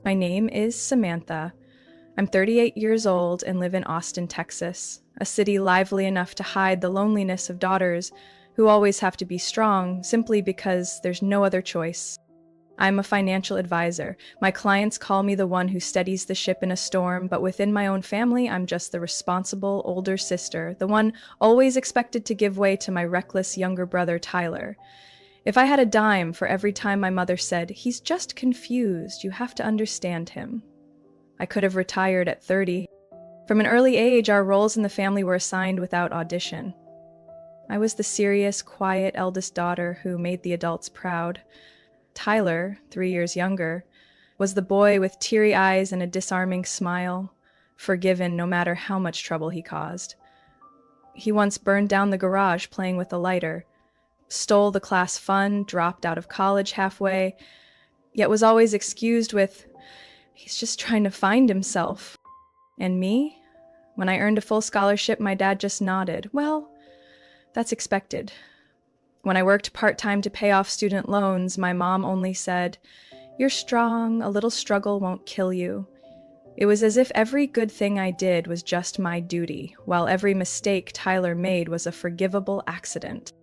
My name is Samantha. I'm 38 years old and live in Austin, Texas, a city lively enough to hide the loneliness of daughters who always have to be strong simply because there's no other choice. I'm a financial advisor. My clients call me the one who steadies the ship in a storm, but within my own family, I'm just the responsible older sister, the one always expected to give way to my reckless younger brother, Tyler. If I had a dime for every time my mother said, "He's just confused, you have to understand him," I could have retired at 30. From an early age, our roles in the family were assigned without audition. I was the serious, quiet eldest daughter who made the adults proud. Tyler, 3 years younger, was the boy with teary eyes and a disarming smile, forgiven no matter how much trouble he caused. He once burned down the garage playing with a lighter, stole the class fund, dropped out of college halfway, yet was always excused with, "He's just trying to find himself." And me? When I earned a full scholarship, my dad just nodded. "Well, that's expected." When I worked part-time to pay off student loans, my mom only said, "You're strong, a little struggle won't kill you." It was as if every good thing I did was just my duty, while every mistake Tyler made was a forgivable accident.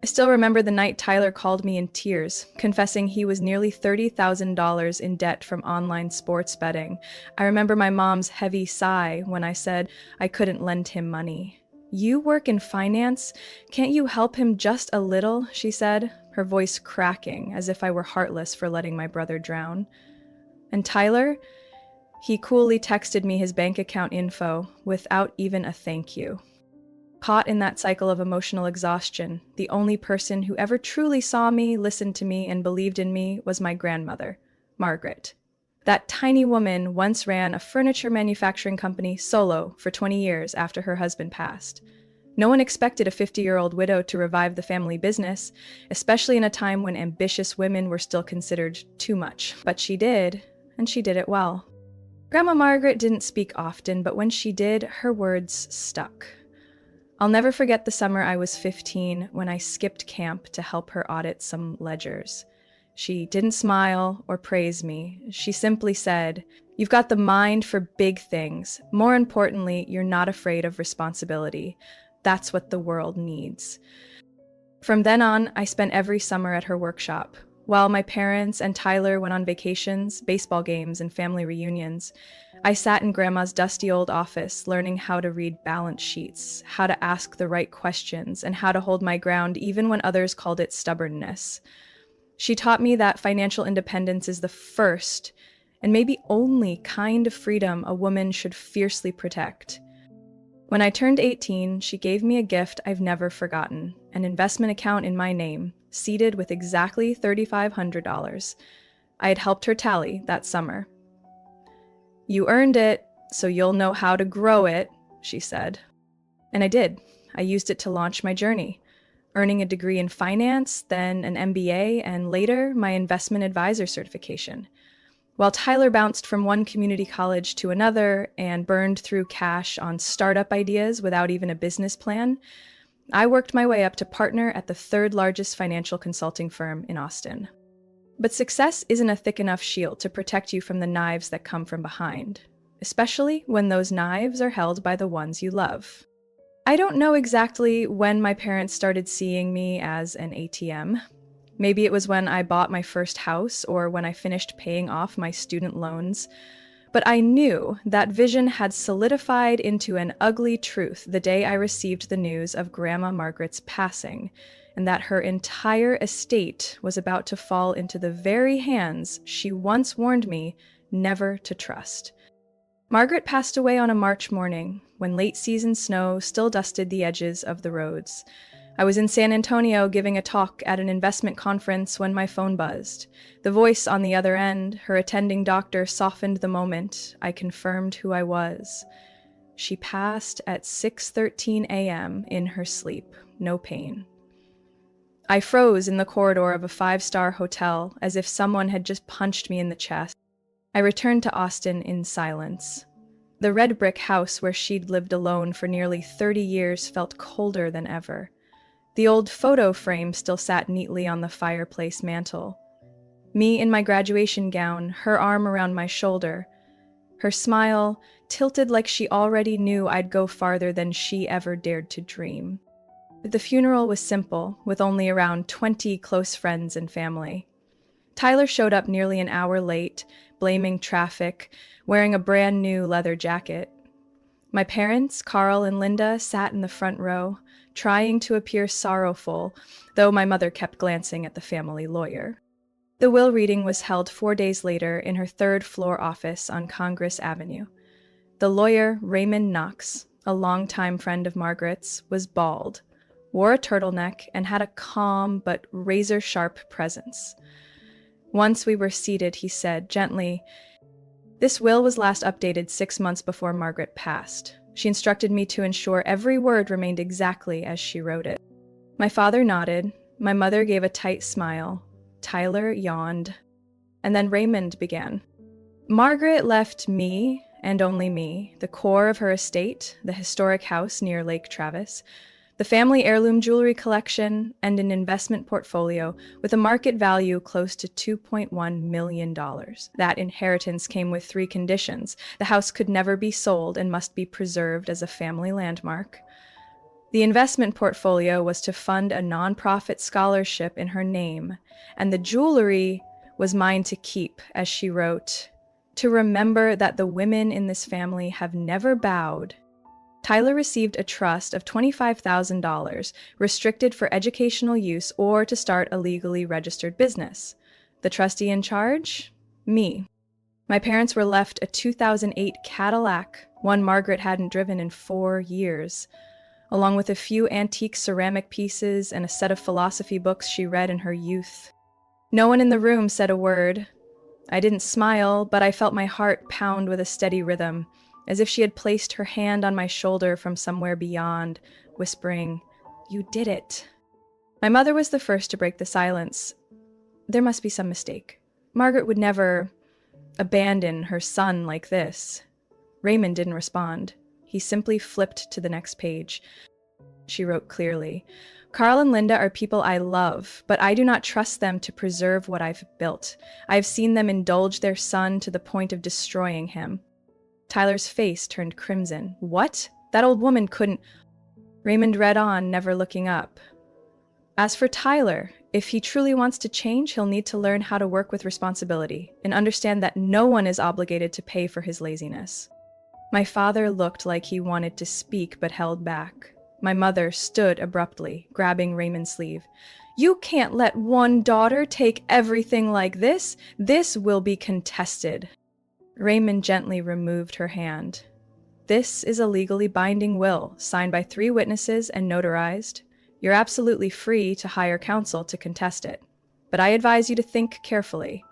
I still remember the night Tyler called me in tears, confessing he was nearly $30,000 in debt from online sports betting. I remember my mom's heavy sigh when I said I couldn't lend him money. "You work in finance? Can't you help him just a little?" she said, her voice cracking as if I were heartless for letting my brother drown. And Tyler? He coolly texted me his bank account info without even a thank you. Caught in that cycle of emotional exhaustion, the only person who ever truly saw me, listened to me, and believed in me was my grandmother, Margaret. That tiny woman once ran a furniture manufacturing company solo for 20 years after her husband passed. No one expected a 50-year-old widow to revive the family business, especially in a time when ambitious women were still considered too much. But she did, and she did it well. Grandma Margaret didn't speak often, but when she did, her words stuck. I'll never forget the summer I was 15 when I skipped camp to help her audit some ledgers. She didn't smile or praise me. She simply said, "You've got the mind for big things. More importantly, you're not afraid of responsibility. That's what the world needs." From then on, I spent every summer at her workshop. While my parents and Tyler went on vacations, baseball games, and family reunions, I sat in Grandma's dusty old office learning how to read balance sheets, how to ask the right questions, and how to hold my ground even when others called it stubbornness. She taught me that financial independence is the first, and maybe only, kind of freedom a woman should fiercely protect. When I turned 18, she gave me a gift I've never forgotten, an investment account in my name, seated with exactly $3,500. I had helped her tally that summer. "You earned it, so you'll know how to grow it," she said. And I did. I used it to launch my journey, earning a degree in finance, then an MBA, and later my investment advisor certification. While Tyler bounced from one community college to another and burned through cash on startup ideas without even a business plan, I worked my way up to partner at the third largest financial consulting firm in Austin. But success isn't a thick enough shield to protect you from the knives that come from behind, especially when those knives are held by the ones you love. I don't know exactly when my parents started seeing me as an ATM. Maybe it was when I bought my first house or when I finished paying off my student loans. But I knew that vision had solidified into an ugly truth the day I received the news of Grandma Margaret's passing, and that her entire estate was about to fall into the very hands she once warned me never to trust. Margaret passed away on a March morning, when late-season snow still dusted the edges of the roads. I was in San Antonio giving a talk at an investment conference when my phone buzzed. The voice on the other end, her attending doctor, softened the moment I confirmed who I was. She passed at 6:13 a.m. in her sleep, no pain. I froze in the corridor of a 5-star hotel as if someone had just punched me in the chest. I returned to Austin in silence. The red brick house where she'd lived alone for nearly 30 years felt colder than ever. The old photo frame still sat neatly on the fireplace mantel. Me in my graduation gown, her arm around my shoulder. Her smile tilted like she already knew I'd go farther than she ever dared to dream. The funeral was simple, with only around 20 close friends and family. Tyler showed up nearly an hour late, blaming traffic, wearing a brand new leather jacket. My parents, Carl and Linda, sat in the front row, trying to appear sorrowful, though my mother kept glancing at the family lawyer. The will reading was held 4 days later in her third-floor office on Congress Avenue. The lawyer, Raymond Knox, a longtime friend of Margaret's, was bald, wore a turtleneck, and had a calm but razor-sharp presence. Once we were seated, he said gently, "This will was last updated 6 months before Margaret passed. She instructed me to ensure every word remained exactly as she wrote it." My father nodded. My mother gave a tight smile. Tyler yawned. And then Raymond began. "Margaret left me, and only me, the core of her estate, the historic house near Lake Travis, the family heirloom jewelry collection, and an investment portfolio with a market value close to $2.1 million. That inheritance came with 3 conditions. The house could never be sold and must be preserved as a family landmark. The investment portfolio was to fund a nonprofit scholarship in her name, and the jewelry was mine to keep, as she wrote, to remember that the women in this family have never bowed. Tyler received a trust of $25,000, restricted for educational use or to start a legally registered business. The trustee in charge? Me. My parents were left a 2008 Cadillac, one Margaret hadn't driven in 4 years, along with a few antique ceramic pieces and a set of philosophy books she read in her youth. No one in the room said a word. I didn't smile, but I felt my heart pound with a steady rhythm, as if she had placed her hand on my shoulder from somewhere beyond, whispering, "You did it." My mother was the first to break the silence. "There must be some mistake. Margaret would never abandon her son like this." Raymond didn't respond. He simply flipped to the next page. She wrote clearly, "Carl and Linda are people I love, but I do not trust them to preserve what I've built. I've seen them indulge their son to the point of destroying him." Tyler's face turned crimson. "What? That old woman couldn't—" Raymond read on, never looking up. "As for Tyler, if he truly wants to change, he'll need to learn how to work with responsibility and understand that no one is obligated to pay for his laziness." My father looked like he wanted to speak but held back. My mother stood abruptly, grabbing Raymond's sleeve. "You can't let one daughter take everything like this. This will be contested." Raymond gently removed her hand. "This is a legally binding will, signed by 3 witnesses and notarized. You're absolutely free to hire counsel to contest it. But I advise you to think carefully,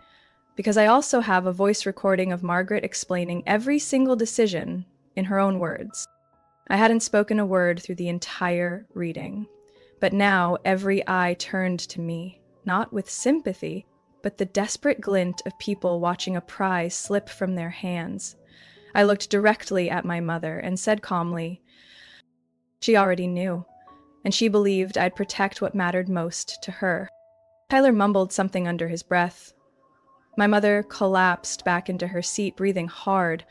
because I also have a voice recording of Margaret explaining every single decision in her own words." I hadn't spoken a word through the entire reading, but now every eye turned to me, not with sympathy, but the desperate glint of people watching a prize slip from their hands. I looked directly at my mother and said calmly, "She already knew, and she believed I'd protect what mattered most to her." Tyler mumbled something under his breath. My mother collapsed back into her seat, breathing hard.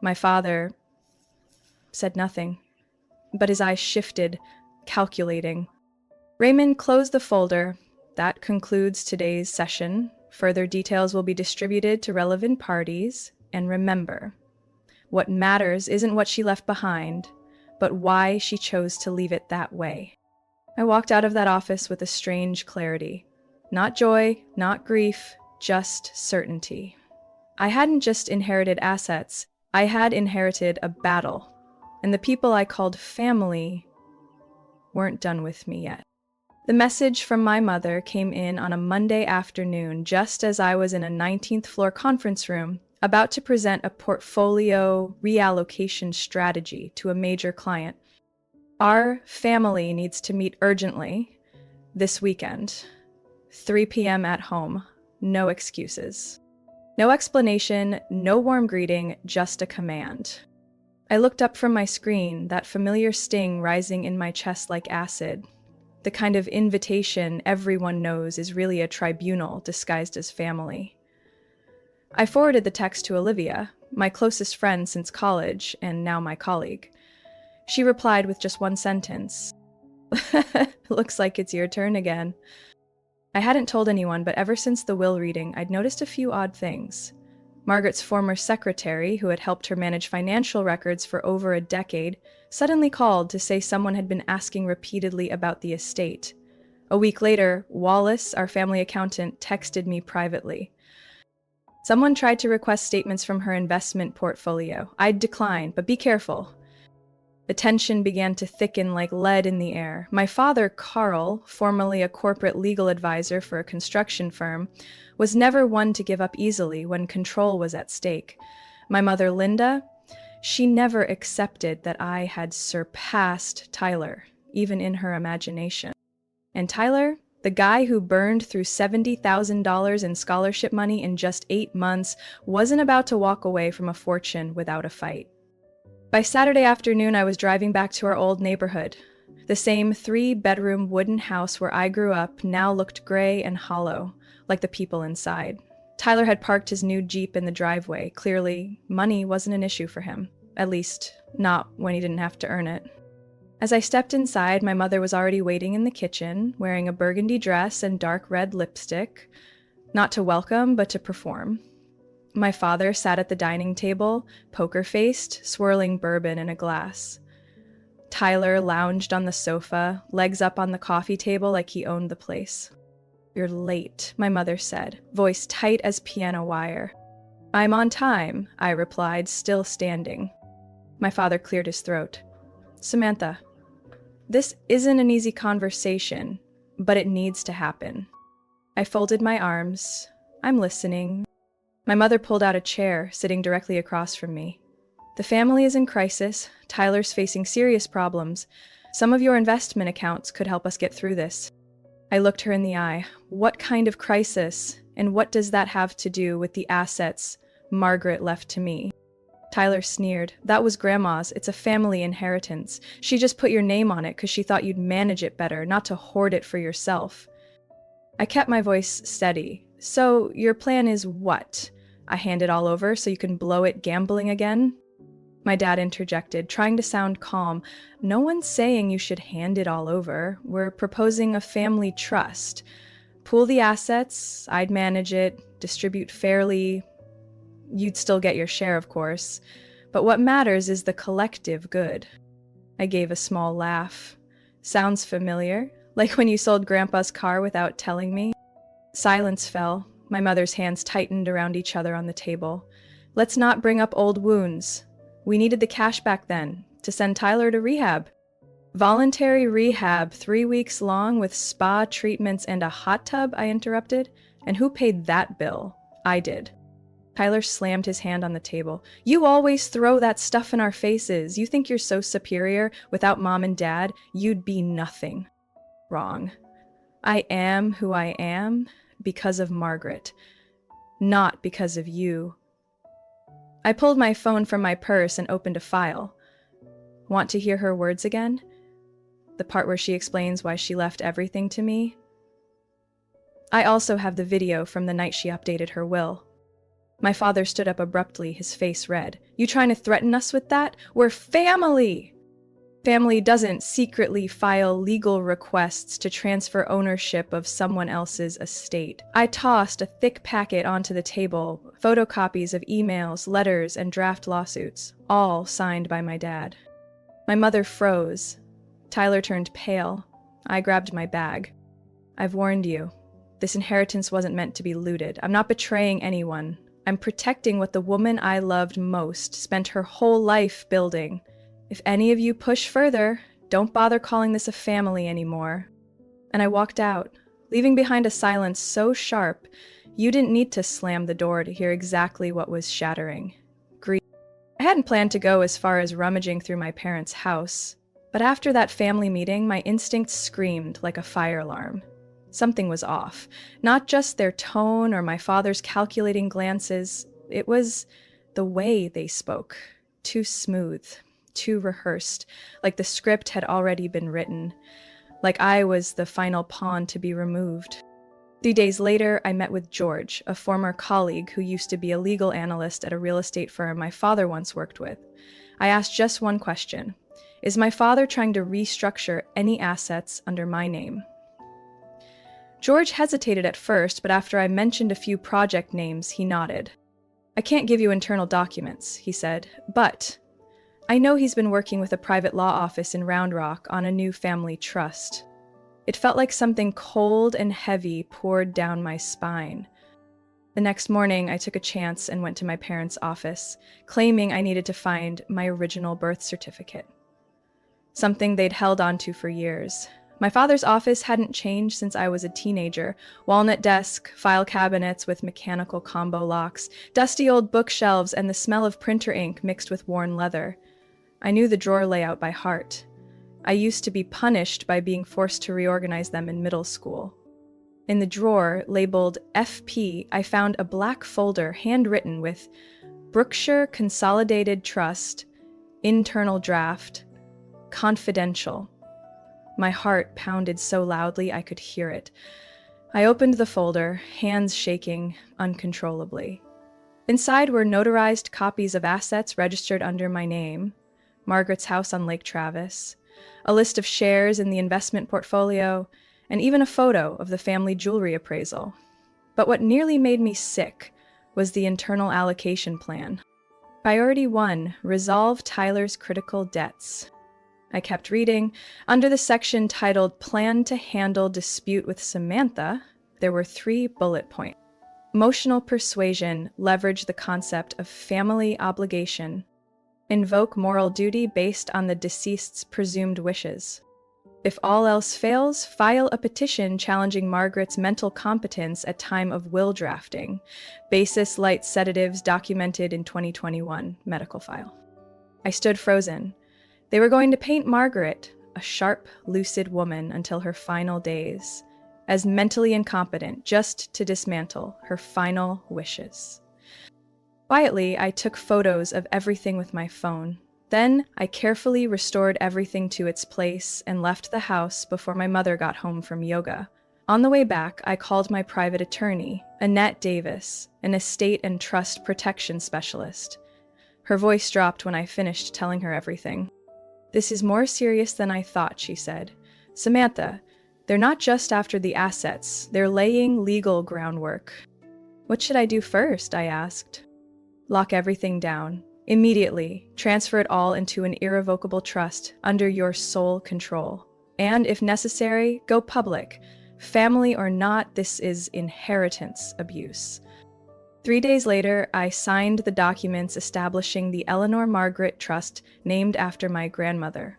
My father said nothing, but his eyes shifted, calculating. Raymond closed the folder. "That concludes today's session. Further details will be distributed to relevant parties. And remember, what matters isn't what she left behind, but why she chose to leave it that way." I walked out of that office with a strange clarity. Not joy, not grief, just certainty. I hadn't just inherited assets, I had inherited a battle, and the people I called family weren't done with me yet. The message from my mother came in on a Monday afternoon, just as I was in a 19th floor conference room, about to present a portfolio reallocation strategy to a major client. "Our family needs to meet urgently this weekend. 3 p.m. at home. No excuses." No explanation, no warm greeting, just a command. I looked up from my screen, that familiar sting rising in my chest like acid. The kind of invitation everyone knows is really a tribunal disguised as family. I forwarded the text to Olivia, my closest friend since college and now my colleague. She replied with just one sentence. Looks like it's your turn again. I hadn't told anyone, but ever since the will reading, I'd noticed a few odd things. Margaret's former secretary, who had helped her manage financial records for over a decade, suddenly called to say someone had been asking repeatedly about the estate. A week later, Wallace, our family accountant, texted me privately. Someone tried to request statements from her investment portfolio. I'd decline, but be careful. The tension began to thicken like lead in the air. My father, Carl, formerly a corporate legal advisor for a construction firm, was never one to give up easily when control was at stake. My mother, Linda, she never accepted that I had surpassed Tyler, even in her imagination. And Tyler, the guy who burned through $70,000 in scholarship money in just 8 months, wasn't about to walk away from a fortune without a fight. By Saturday afternoon, I was driving back to our old neighborhood. The same 3-bedroom wooden house where I grew up now looked gray and hollow, like the people inside. Tyler had parked his new Jeep in the driveway. Clearly, money wasn't an issue for him. At least, not when he didn't have to earn it. As I stepped inside, my mother was already waiting in the kitchen, wearing a burgundy dress and dark red lipstick, not to welcome, but to perform. My father sat at the dining table, poker-faced, swirling bourbon in a glass. Tyler lounged on the sofa, legs up on the coffee table like he owned the place. "You're late," my mother said, voice tight as piano wire. "I'm on time," I replied, still standing. My father cleared his throat. "Samantha, this isn't an easy conversation, but it needs to happen." I folded my arms. "I'm listening." My mother pulled out a chair, sitting directly across from me. "The family is in crisis. Tyler's facing serious problems. Some of your investment accounts could help us get through this." I looked her in the eye. What kind of crisis? And what does that have to do with the assets Margaret left to me? Tyler sneered. "That was Grandma's. It's a family inheritance. She just put your name on it because she thought you'd manage it better, not to hoard it for yourself." I kept my voice steady. "So, your plan is what? I hand it all over so you can blow it gambling again?" My dad interjected, trying to sound calm. "No one's saying you should hand it all over. We're proposing a family trust. Pool the assets, I'd manage it, distribute fairly. You'd still get your share, of course. But what matters is the collective good." I gave a small laugh. "Sounds familiar? Like when you sold Grandpa's car without telling me?" Silence fell. My mother's hands tightened around each other on the table. "Let's not bring up old wounds. We needed the cash back then, to send Tyler to rehab." "Voluntary rehab, 3 weeks long with spa treatments and a hot tub," I interrupted. "And who paid that bill?" "I did." Tyler slammed his hand on the table. "You always throw that stuff in our faces. You think you're so superior. Without Mom and Dad, you'd be nothing." "Wrong. I am who I am because of Margaret, not because of you." I pulled my phone from my purse and opened a file. Want to hear her words again? The part where she explains why she left everything to me? I also have the video from the night she updated her will. My father stood up abruptly, his face red. "You trying to threaten us with that? We're family!" Family doesn't secretly file legal requests to transfer ownership of someone else's estate. I tossed a thick packet onto the table, photocopies of emails, letters, and draft lawsuits, all signed by my dad. My mother froze. Tyler turned pale. I grabbed my bag. "I've warned you. This inheritance wasn't meant to be looted. I'm not betraying anyone. I'm protecting what the woman I loved most spent her whole life building. If any of you push further, don't bother calling this a family anymore." And I walked out, leaving behind a silence so sharp, you didn't need to slam the door to hear exactly what was shattering. Grief. I hadn't planned to go as far as rummaging through my parents' house, but after that family meeting, my instincts screamed like a fire alarm. Something was off. Not just their tone or my father's calculating glances. It was the way they spoke. Too smooth. Too rehearsed, like the script had already been written. like I was the final pawn to be removed. 3 days later, I met with George, a former colleague who used to be a legal analyst at a real estate firm my father once worked with. I asked just one question. Is my father trying to restructure any assets under my name? George hesitated at first, but after I mentioned a few project names, he nodded. I can't give you internal documents, he said, but I know he's been working with a private law office in Round Rock on a new family trust. It felt like something cold and heavy poured down my spine. The next morning, I took a chance and went to my parents' office, claiming I needed to find my original birth certificate. Something they'd held onto for years. My father's office hadn't changed since I was a teenager. Walnut desk, file cabinets with mechanical combo locks, dusty old bookshelves, and the smell of printer ink mixed with worn leather. I knew the drawer layout by heart. I used to be punished by being forced to reorganize them in middle school. In the drawer, labeled FP, I found a black folder handwritten with Brookshire Consolidated Trust, Internal Draft, Confidential. My heart pounded so loudly I could hear it. I opened the folder, hands shaking uncontrollably. Inside were notarized copies of assets registered under my name, Margaret's house on Lake Travis, a list of shares in the investment portfolio, and even a photo of the family jewelry appraisal. But what nearly made me sick was the internal allocation plan. Priority 1, resolve Tyler's critical debts. I kept reading. Under the section titled Plan to Handle Dispute with Samantha, there were 3 bullet points. Emotional persuasion, leverage the concept of family obligation. Invoke moral duty based on the deceased's presumed wishes. If all else fails, file a petition challenging Margaret's mental competence at time of will drafting. Basis light sedatives documented in 2021 medical file. I stood frozen. They were going to paint Margaret, a sharp, lucid woman until her final days, as mentally incompetent just to dismantle her final wishes. Quietly, I took photos of everything with my phone. Then, I carefully restored everything to its place and left the house before my mother got home from yoga. On the way back, I called my private attorney, Annette Davis, an estate and trust protection specialist. Her voice dropped when I finished telling her everything. "This is more serious than I thought," she said. "Samantha, they're not just after the assets, they're laying legal groundwork." "What should I do first?" I asked. "Lock everything down. Immediately, transfer it all into an irrevocable trust under your sole control. And if necessary, go public. Family or not, this is inheritance abuse." 3 days later, I signed the documents establishing the Eleanor Margaret Trust named after my grandmother.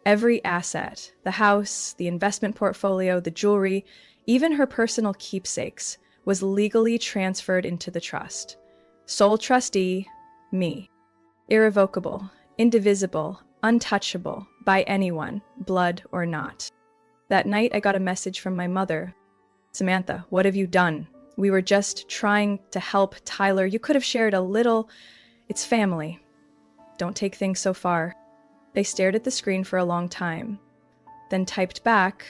Every asset, the house, the investment portfolio, the jewelry, even her personal keepsakes, was legally transferred into the trust. Sole trustee, me. Irrevocable, indivisible, untouchable by anyone, blood or not. That night, I got a message from my mother. "Samantha, what have you done? We were just trying to help Tyler. You could have shared a little. It's family. Don't take things so far." They stared at the screen for a long time, then typed back,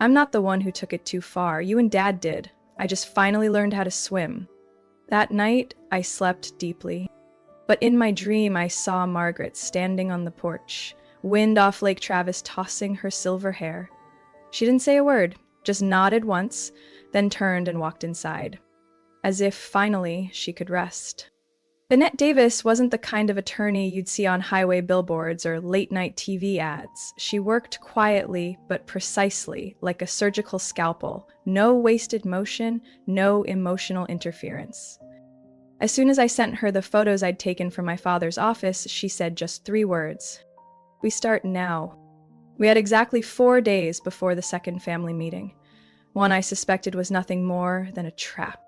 "I'm not the one who took it too far. You and Dad did. I just finally learned how to swim." That night, I slept deeply. But in my dream, I saw Margaret standing on the porch, wind off Lake Travis tossing her silver hair. She didn't say a word, just nodded once, then turned and walked inside, as if finally she could rest. Annette Davis wasn't the kind of attorney you'd see on highway billboards or late-night TV ads. She worked quietly but precisely, like a surgical scalpel. No wasted motion, no emotional interference. As soon as I sent her the photos I'd taken from my father's office, she said just 3 words. "We start now." We had exactly 4 days before the second family meeting. One I suspected was nothing more than a trap.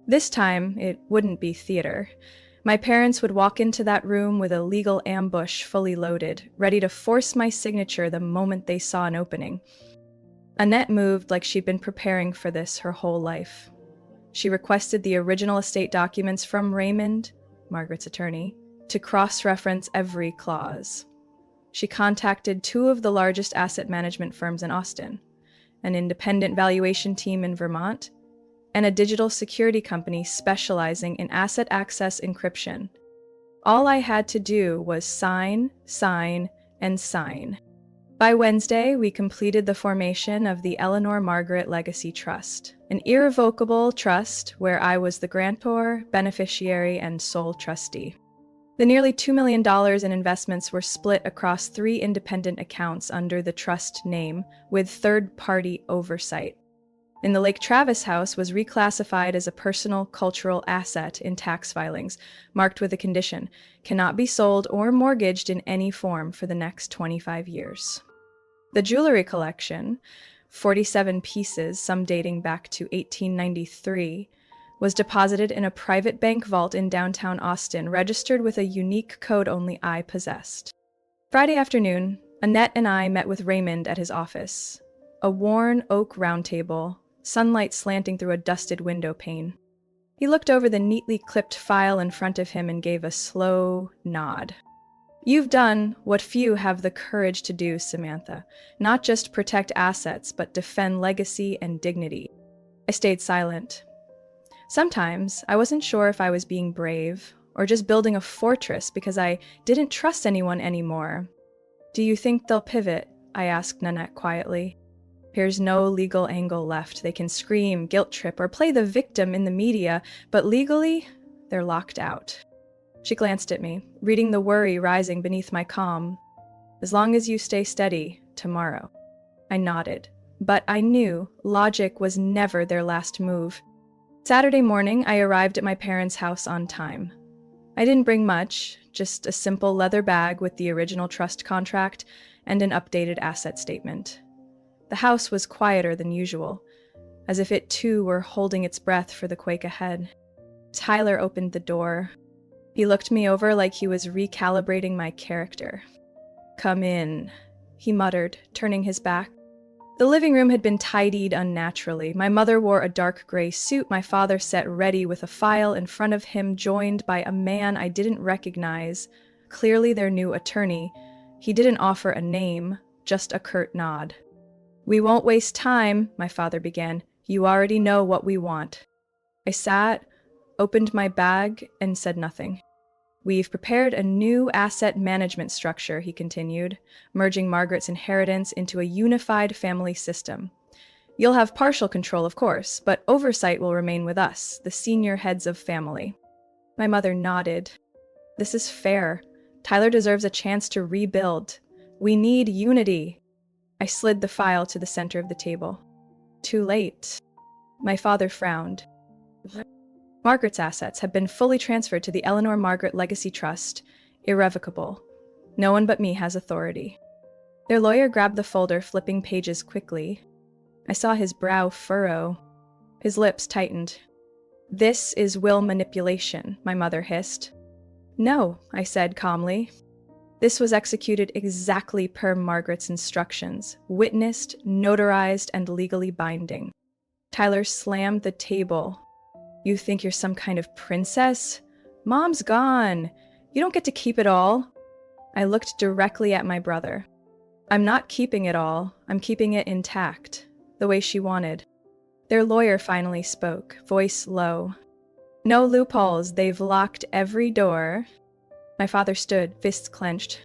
This time, it wouldn't be theater. My parents would walk into that room with a legal ambush fully loaded, ready to force my signature the moment they saw an opening. Annette moved like she'd been preparing for this her whole life. She requested the original estate documents from Raymond, Margaret's attorney, to cross-reference every clause. She contacted two of the largest asset management firms in Austin, an independent valuation team in Vermont, and a digital security company specializing in asset access encryption. All I had to do was sign, sign, and sign. By Wednesday, we completed the formation of the Eleanor Margaret Legacy Trust, an irrevocable trust where I was the grantor, beneficiary, and sole trustee. The nearly $2 million in investments were split across 3 independent accounts under the trust name, with third-party oversight. In the Lake Travis house was reclassified as a personal cultural asset in tax filings, marked with a condition, cannot be sold or mortgaged in any form for the next 25 years. The jewelry collection, 47 pieces, some dating back to 1893, was deposited in a private bank vault in downtown Austin, registered with a unique code only I possessed. Friday afternoon, Annette and I met with Raymond at his office. A worn oak round table, sunlight slanting through a dusted window pane. He looked over the neatly clipped file in front of him and gave a slow nod. You've done what few have the courage to do, Samantha. Not just protect assets, but defend legacy and dignity. I stayed silent. Sometimes I wasn't sure if I was being brave or just building a fortress because I didn't trust anyone anymore. Do you think they'll pivot? I asked Nanette quietly. There's no legal angle left. They can scream, guilt trip, or play the victim in the media, but legally, they're locked out. She glanced at me, reading the worry rising beneath my calm. As long as you stay steady, tomorrow. I nodded, but I knew logic was never their last move. Saturday morning, I arrived at my parents' house on time. I didn't bring much, just a simple leather bag with the original trust contract and an updated asset statement. The house was quieter than usual, as if it too were holding its breath for the quake ahead. Tyler opened the door. He looked me over like he was recalibrating my character. Come in, he muttered, turning his back. The living room had been tidied unnaturally. My mother wore a dark gray suit. My father sat ready with a file in front of him, joined by a man I didn't recognize, clearly their new attorney. He didn't offer a name, just a curt nod. We won't waste time, my father began. You already know what we want. I sat, opened my bag, and said nothing. We've prepared a new asset management structure, he continued, merging Margaret's inheritance into a unified family system. You'll have partial control, of course, but oversight will remain with us, the senior heads of family. My mother nodded. This is fair. Tyler deserves a chance to rebuild. We need unity. I slid the file to the center of the table. Too late. My father frowned. Margaret's assets have been fully transferred to the Eleanor Margaret Legacy Trust, irrevocable. No one but me has authority. Their lawyer grabbed the folder, flipping pages quickly. I saw his brow furrow. His lips tightened. This is will manipulation, my mother hissed. No, I said calmly. This was executed exactly per Margaret's instructions, witnessed, notarized, and legally binding. Tyler slammed the table. You think you're some kind of princess? Mom's gone. You don't get to keep it all. I looked directly at my brother. I'm not keeping it all. I'm keeping it intact, the way she wanted. Their lawyer finally spoke, voice low. No loopholes. They've locked every door. My father stood, fists clenched.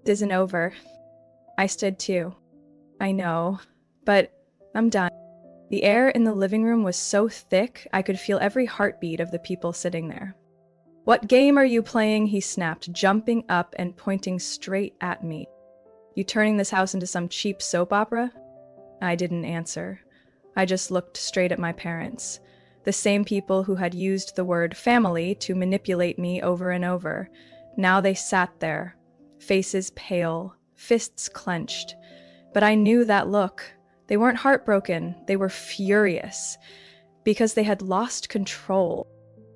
It isn't over. I stood too. I know, but I'm done. The air in the living room was so thick, I could feel every heartbeat of the people sitting there. What game are you playing? He snapped, jumping up and pointing straight at me. You turning this house into some cheap soap opera? I didn't answer. I just looked straight at my parents, the same people who had used the word family to manipulate me over and over. Now they sat there, faces pale, fists clenched. But I knew that look. They weren't heartbroken, they were furious, because they had lost control.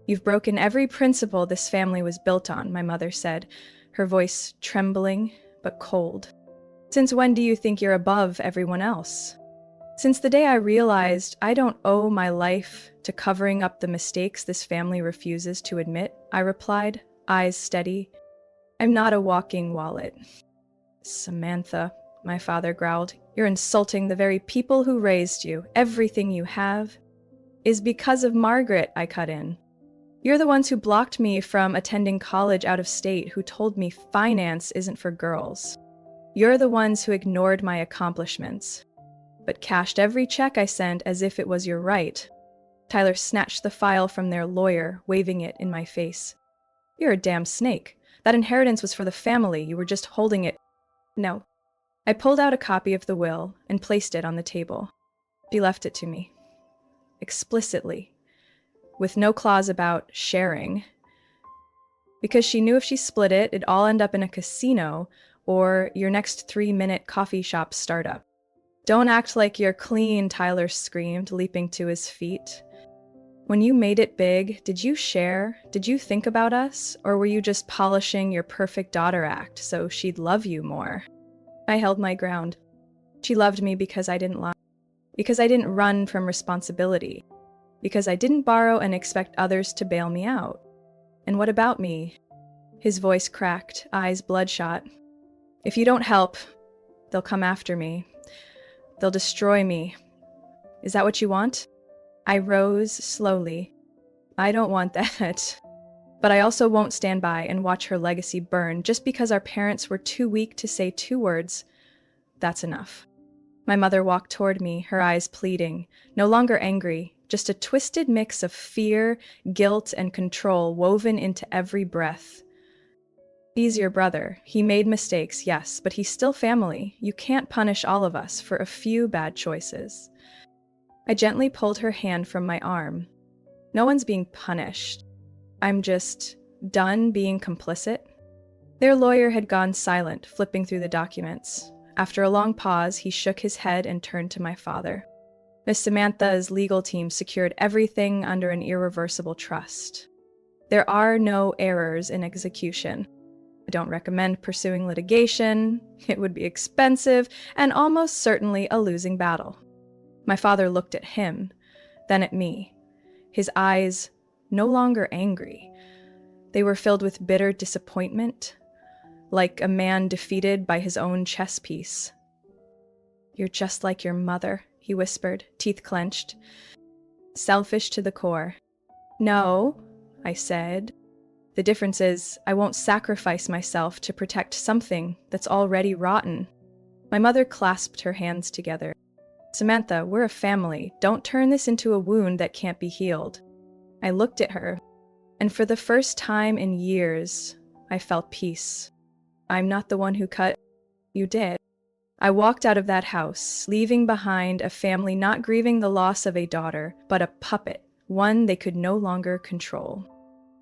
You've broken every principle this family was built on, my mother said, her voice trembling but cold. Since when do you think you're above everyone else? Since the day I realized I don't owe my life to covering up the mistakes this family refuses to admit, I replied, eyes steady. I'm not a walking wallet. Samantha, my father growled, you're insulting the very people who raised you. Everything you have is because of Margaret, I cut in. You're the ones who blocked me from attending college out of state, who told me finance isn't for girls. You're the ones who ignored my accomplishments, but cashed every check I sent as if it was your right. Tyler snatched the file from their lawyer, waving it in my face. You're a damn snake. That inheritance was for the family. You were just holding it. No. I pulled out a copy of the will and placed it on the table. She left it to me. Explicitly. With no clause about sharing. Because she knew if she split it, it'd all end up in a casino or your next 3-minute coffee shop startup. Don't act like you're clean, Tyler screamed, leaping to his feet. When you made it big, did you share? Did you think about us? Or were you just polishing your perfect daughter act so she'd love you more? I held my ground. She loved me because I didn't lie. Because I didn't run from responsibility. Because I didn't borrow and expect others to bail me out. And what about me? His voice cracked, eyes bloodshot. If you don't help, they'll come after me. They'll destroy me. Is that what you want? I rose slowly. I don't want that. But I also won't stand by and watch her legacy burn just because our parents were too weak to say 2 words. That's enough. My mother walked toward me, her eyes pleading, no longer angry, just a twisted mix of fear, guilt, and control woven into every breath. He's your brother. He made mistakes, yes, but he's still family. You can't punish all of us for a few bad choices. I gently pulled her hand from my arm. No one's being punished. I'm just done being complicit. Their lawyer had gone silent, flipping through the documents. After a long pause, he shook his head and turned to my father. Miss Samantha's legal team secured everything under an irreversible trust. There are no errors in execution. I don't recommend pursuing litigation. It would be expensive and almost certainly a losing battle. My father looked at him, then at me. His eyes no longer angry. They were filled with bitter disappointment, like a man defeated by his own chess piece. You're just like your mother, he whispered, teeth clenched. Selfish to the core. No, I said. The difference is I won't sacrifice myself to protect something that's already rotten. My mother clasped her hands together. Samantha, we're a family. Don't turn this into a wound that can't be healed. I looked at her, and for the first time in years, I felt peace. I'm not the one who cut. You did. I walked out of that house, leaving behind a family not grieving the loss of a daughter, but a puppet, one they could no longer control.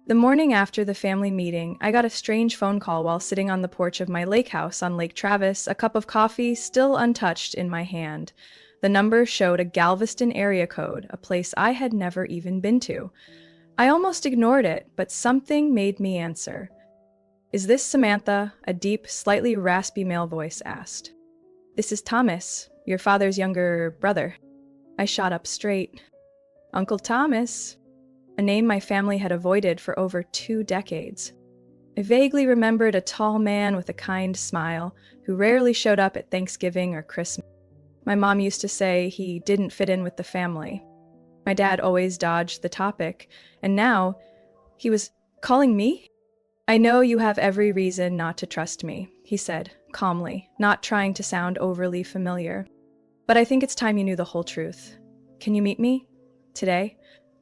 The morning after the family meeting, I got a strange phone call while sitting on the porch of my lake house on Lake Travis, a cup of coffee still untouched in my hand. The number showed a Galveston area code, a place I had never even been to. I almost ignored it, but something made me answer. Is this Samantha? A deep, slightly raspy male voice asked. This is Thomas, your father's younger brother. I shot up straight. Uncle Thomas, a name my family had avoided for over 2 decades. I vaguely remembered a tall man with a kind smile who rarely showed up at Thanksgiving or Christmas. My mom used to say he didn't fit in with the family. My dad always dodged the topic, and now he was calling me? I know you have every reason not to trust me, he said, calmly, not trying to sound overly familiar. But I think it's time you knew the whole truth. Can you meet me? Today?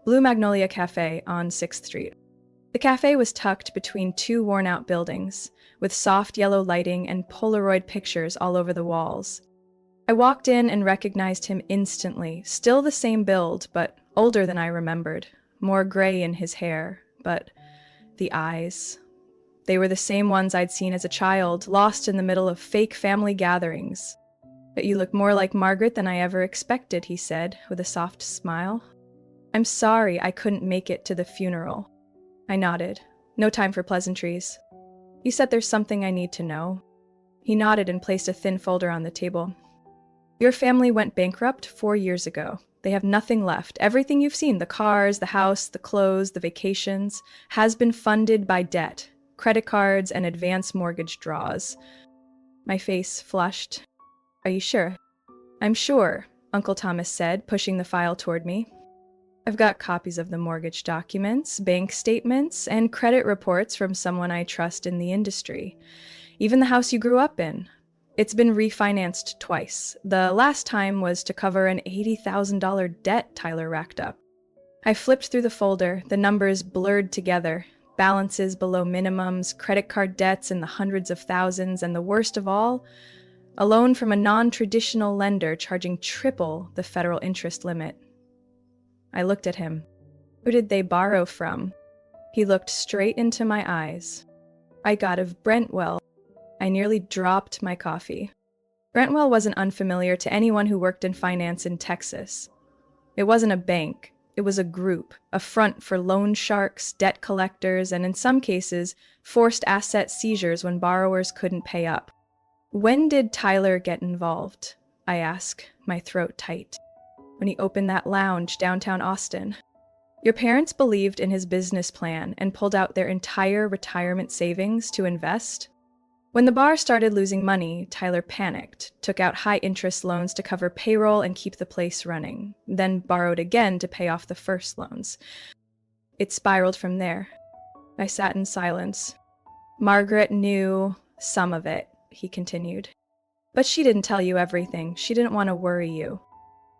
Blue Magnolia Cafe on 6th Street. The cafe was tucked between 2 worn-out buildings, with soft yellow lighting and Polaroid pictures all over the walls. I walked in and recognized him instantly, still the same build, but older than I remembered, more gray in his hair, but the eyes. They were the same ones I'd seen as a child, lost in the middle of fake family gatherings. But you look more like Margaret than I ever expected, he said, with a soft smile. I'm sorry I couldn't make it to the funeral. I nodded. No time for pleasantries. You said there's something I need to know. He nodded and placed a thin folder on the table. Your family went bankrupt 4 years ago. They have nothing left. Everything you've seen, the cars, the house, the clothes, the vacations, has been funded by debt, credit cards, and advance mortgage draws. My face flushed. Are you sure? I'm sure, Uncle Thomas said, pushing the file toward me. I've got copies of the mortgage documents, bank statements, and credit reports from someone I trust in the industry. Even the house you grew up in. It's been refinanced twice. The last time was to cover an $80,000 debt Tyler racked up. I flipped through the folder, the numbers blurred together. Balances below minimums, credit card debts in the hundreds of thousands, and the worst of all, a loan from a non-traditional lender charging triple the federal interest limit. I looked at him. Who did they borrow from? He looked straight into my eyes. I got of Brentwell. I nearly dropped my coffee. Brentwell wasn't unfamiliar to anyone who worked in finance in Texas. It wasn't a bank. It was a group, a front for loan sharks, debt collectors, and in some cases, forced asset seizures when borrowers couldn't pay up. When did Tyler get involved? I asked, my throat tight. When he opened that lounge downtown Austin. Your parents believed in his business plan and pulled out their entire retirement savings to invest? When the bar started losing money, Tyler panicked, took out high-interest loans to cover payroll and keep the place running, then borrowed again to pay off the first loans. It spiraled from there. I sat in silence. Margaret knew some of it, he continued. But she didn't tell you everything. She didn't want to worry you.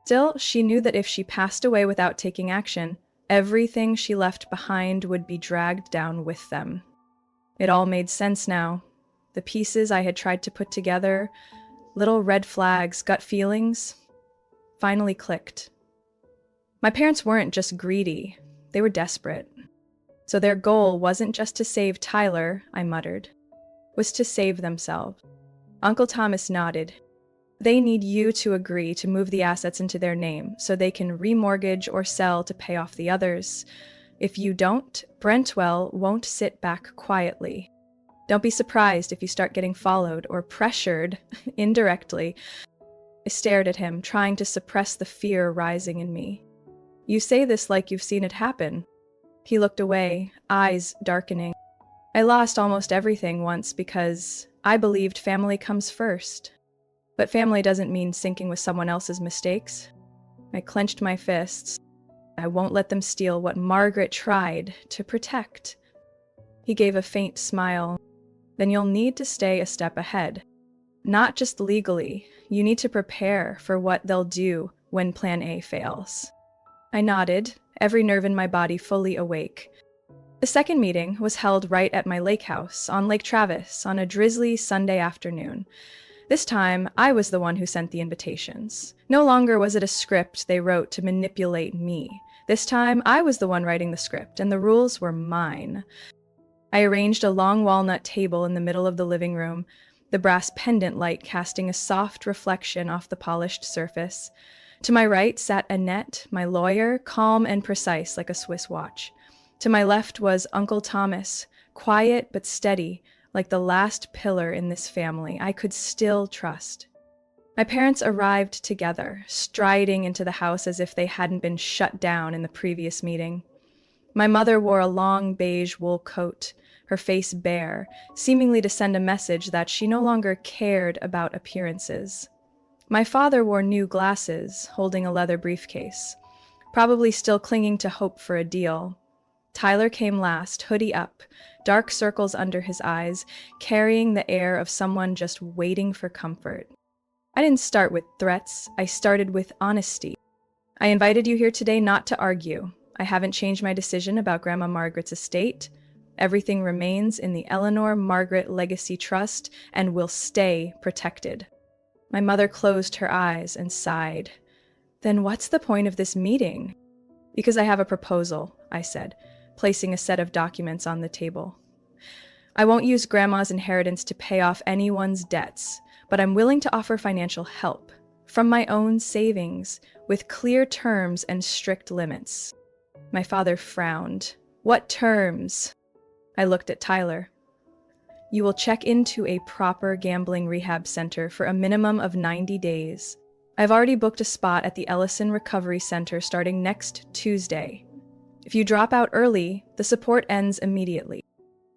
Still, she knew that if she passed away without taking action, everything she left behind would be dragged down with them. It all made sense now. The pieces I had tried to put together, little red flags, gut feelings, finally clicked. My parents weren't just greedy, they were desperate. So their goal wasn't just to save Tyler, I muttered, was to save themselves. Uncle Thomas nodded. They need you to agree to move the assets into their name so they can remortgage or sell to pay off the others. If you don't, Brentwell won't sit back quietly. Don't be surprised if you start getting followed or pressured indirectly. I stared at him, trying to suppress the fear rising in me. You say this like you've seen it happen. He looked away, eyes darkening. I lost almost everything once because I believed family comes first. But family doesn't mean sinking with someone else's mistakes. I clenched my fists. I won't let them steal what Margaret tried to protect. He gave a faint smile. Then you'll need to stay a step ahead. Not just legally, you need to prepare for what they'll do when Plan A fails. I nodded, every nerve in my body fully awake. The second meeting was held right at my lake house on Lake Travis on a drizzly Sunday afternoon. This time, I was the one who sent the invitations. No longer was it a script they wrote to manipulate me. This time, I was the one writing the script, and the rules were mine. I arranged a long walnut table in the middle of the living room, the brass pendant light casting a soft reflection off the polished surface. To my right sat Annette, my lawyer, calm and precise like a Swiss watch. To my left was Uncle Thomas, quiet but steady, like the last pillar in this family I could still trust. My parents arrived together, striding into the house as if they hadn't been shut down in the previous meeting. My mother wore a long beige wool coat, her face bare, seemingly to send a message that she no longer cared about appearances. My father wore new glasses, holding a leather briefcase, probably still clinging to hope for a deal. Tyler came last, hoodie up, dark circles under his eyes, carrying the air of someone just waiting for comfort. I didn't start with threats, I started with honesty. I invited you here today not to argue. I haven't changed my decision about Grandma Margaret's estate. Everything remains in the Eleanor Margaret Legacy Trust and will stay protected. My mother closed her eyes and sighed. Then what's the point of this meeting? Because I have a proposal, I said, placing a set of documents on the table. I won't use Grandma's inheritance to pay off anyone's debts, but I'm willing to offer financial help from my own savings with clear terms and strict limits. My father frowned. What terms? I looked at Tyler. You will check into a proper gambling rehab center for a minimum of 90 days. I've already booked a spot at the Ellison Recovery Center starting next Tuesday. If you drop out early, the support ends immediately.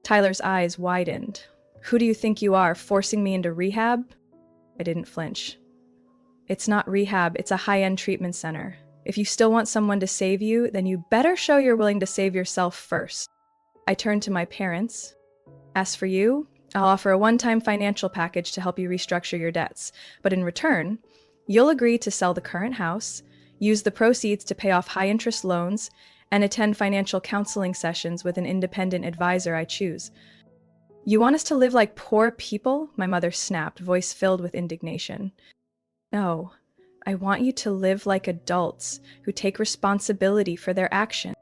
Tyler's eyes widened. Who do you think you are, forcing me into rehab? I didn't flinch. It's not rehab, it's a high-end treatment center. If you still want someone to save you, then you better show you're willing to save yourself first. I turned to my parents. As for you, I'll offer a one-time financial package to help you restructure your debts. But in return, you'll agree to sell the current house, use the proceeds to pay off high-interest loans, and attend financial counseling sessions with an independent advisor I choose. You want us to live like poor people? My mother snapped, voice filled with indignation. No, I want you to live like adults who take responsibility for their actions.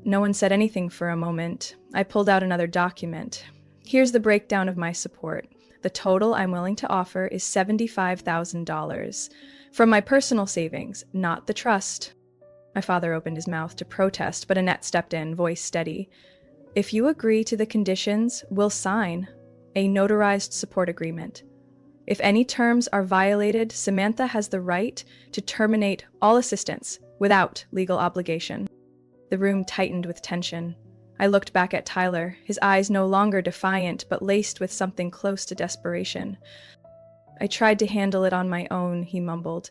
No one said anything for a moment. I pulled out another document. Here's the breakdown of my support. The total I'm willing to offer is $75,000 from my personal savings, not the trust. My father opened his mouth to protest, but Annette stepped in, voice steady. If you agree to the conditions, we'll sign a notarized support agreement. If any terms are violated, Samantha has the right to terminate all assistance without legal obligation. The room tightened with tension. I looked back at Tyler, his eyes no longer defiant, but laced with something close to desperation. I tried to handle it on my own, he mumbled,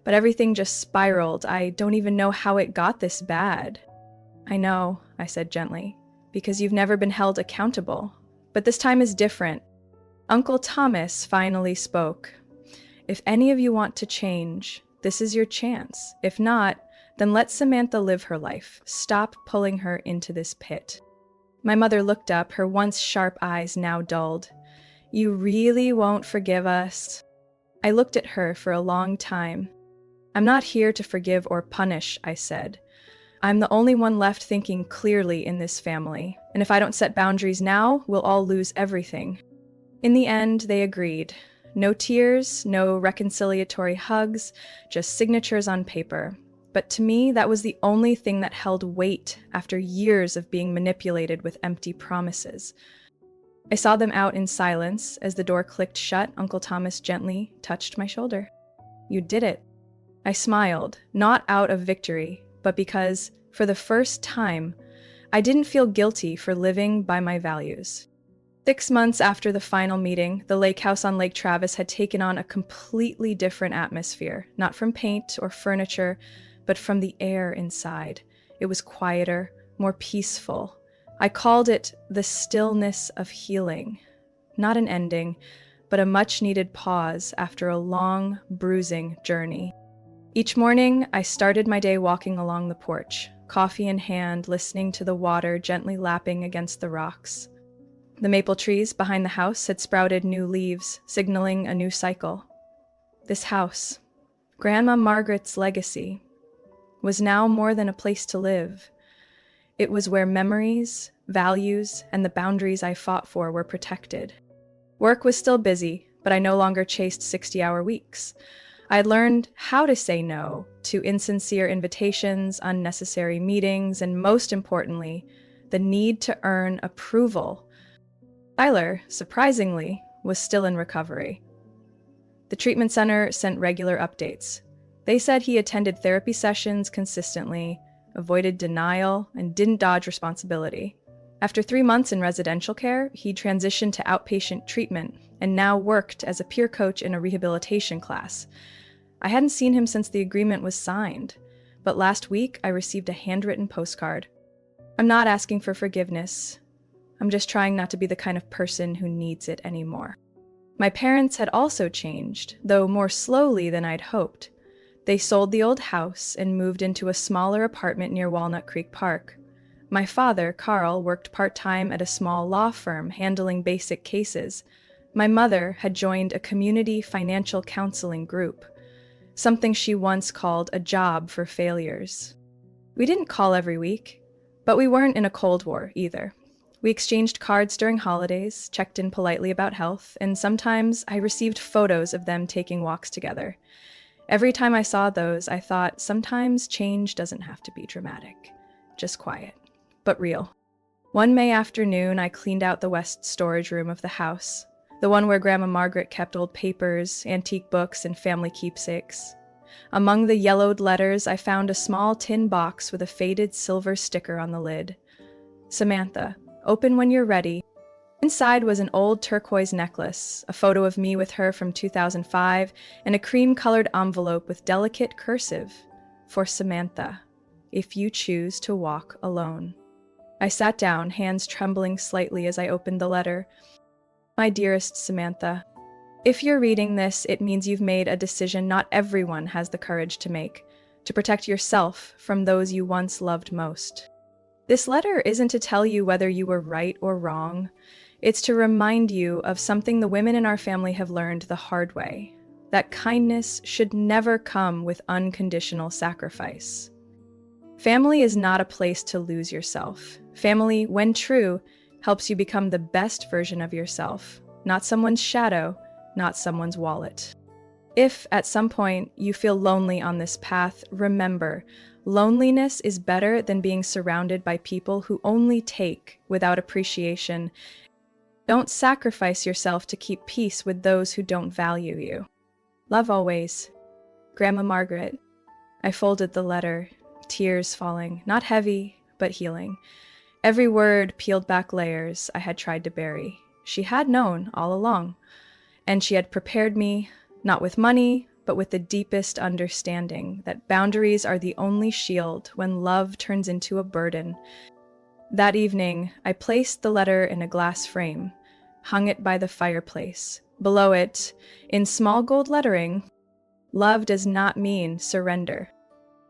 but everything just spiraled. I don't even know how it got this bad. I know, I said gently, because you've never been held accountable. But this time is different. Uncle Thomas finally spoke. If any of you want to change, this is your chance. If not, then let Samantha live her life. Stop pulling her into this pit. My mother looked up, her once sharp eyes now dulled. You really won't forgive us? I looked at her for a long time. I'm not here to forgive or punish, I said. I'm the only one left thinking clearly in this family, and if I don't set boundaries now, we'll all lose everything. In the end, they agreed. No tears, no reconciliatory hugs, just signatures on paper. But to me, that was the only thing that held weight after years of being manipulated with empty promises. I saw them out in silence. As the door clicked shut, Uncle Thomas gently touched my shoulder. You did it. I smiled, not out of victory, but because, for the first time, I didn't feel guilty for living by my values. 6 months after the final meeting, the lake house on Lake Travis had taken on a completely different atmosphere, not from paint or furniture, but from the air inside. It was quieter, more peaceful. I called it the stillness of healing. Not an ending, but a much-needed pause after a long, bruising journey. Each morning, I started my day walking along the porch, coffee in hand, listening to the water gently lapping against the rocks. The maple trees behind the house had sprouted new leaves, signaling a new cycle. This house, Grandma Margaret's legacy, was now more than a place to live. It was where memories, values, and the boundaries I fought for were protected. Work was still busy, but I no longer chased 60-hour weeks. I had learned how to say no to insincere invitations, unnecessary meetings, and most importantly, the need to earn approval. Tyler, surprisingly, was still in recovery. The treatment center sent regular updates. They said he attended therapy sessions consistently, avoided denial, and didn't dodge responsibility. After 3 months in residential care, he transitioned to outpatient treatment and now worked as a peer coach in a rehabilitation class. I hadn't seen him since the agreement was signed, but last week I received a handwritten postcard. I'm not asking for forgiveness. I'm just trying not to be the kind of person who needs it anymore. My parents had also changed, though more slowly than I'd hoped. They sold the old house and moved into a smaller apartment near Walnut Creek Park. My father, Carl, worked part-time at a small law firm handling basic cases. My mother had joined a community financial counseling group, something she once called a job for failures. We didn't call every week, but we weren't in a Cold War either. We exchanged cards during holidays, checked in politely about health, and sometimes I received photos of them taking walks together. Every time I saw those, I thought sometimes change doesn't have to be dramatic, just quiet, but real. One May afternoon, I cleaned out the west storage room of the house, the one where Grandma Margaret kept old papers, antique books, and family keepsakes. Among the yellowed letters, I found a small tin box with a faded silver sticker on the lid. Samantha, open when you're ready. Inside was an old turquoise necklace, a photo of me with her from 2005, and a cream-colored envelope with delicate cursive. For Samantha, if you choose to walk alone. I sat down, hands trembling slightly as I opened the letter. My dearest Samantha, if you're reading this, it means you've made a decision not everyone has the courage to make, to protect yourself from those you once loved most. This letter isn't to tell you whether you were right or wrong. It's to remind you of something the women in our family have learned the hard way, that kindness should never come with unconditional sacrifice. Family is not a place to lose yourself. Family, when true, helps you become the best version of yourself, not someone's shadow, not someone's wallet. If, at some point, you feel lonely on this path, remember, loneliness is better than being surrounded by people who only take without appreciation. Don't sacrifice yourself to keep peace with those who don't value you. Love always. Grandma Margaret. I folded the letter, tears falling, not heavy, but healing. Every word peeled back layers I had tried to bury. She had known all along, and she had prepared me, not with money, but with the deepest understanding that boundaries are the only shield when love turns into a burden. That evening, I placed the letter in a glass frame, hung it by the fireplace. Below it, in small gold lettering, love does not mean surrender.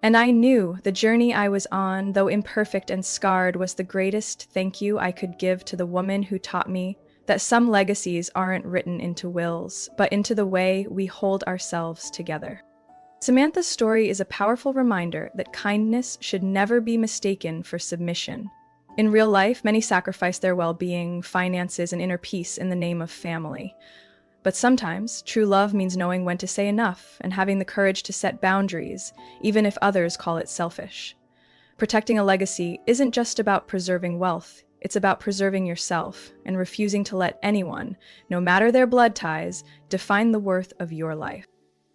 And I knew the journey I was on, though imperfect and scarred, was the greatest thank you I could give to the woman who taught me that some legacies aren't written into wills, but into the way we hold ourselves together. Samantha's story is a powerful reminder that kindness should never be mistaken for submission. In real life, many sacrifice their well-being, finances, and inner peace in the name of family. But sometimes, true love means knowing when to say enough and having the courage to set boundaries, even if others call it selfish. Protecting a legacy isn't just about preserving wealth, it's about preserving yourself and refusing to let anyone, no matter their blood ties, define the worth of your life.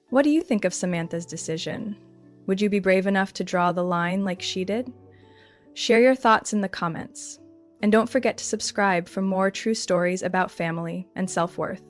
What do you think of Samantha's decision? Would you be brave enough to draw the line like she did? Share your thoughts in the comments. And don't forget to subscribe for more true stories about family and self-worth.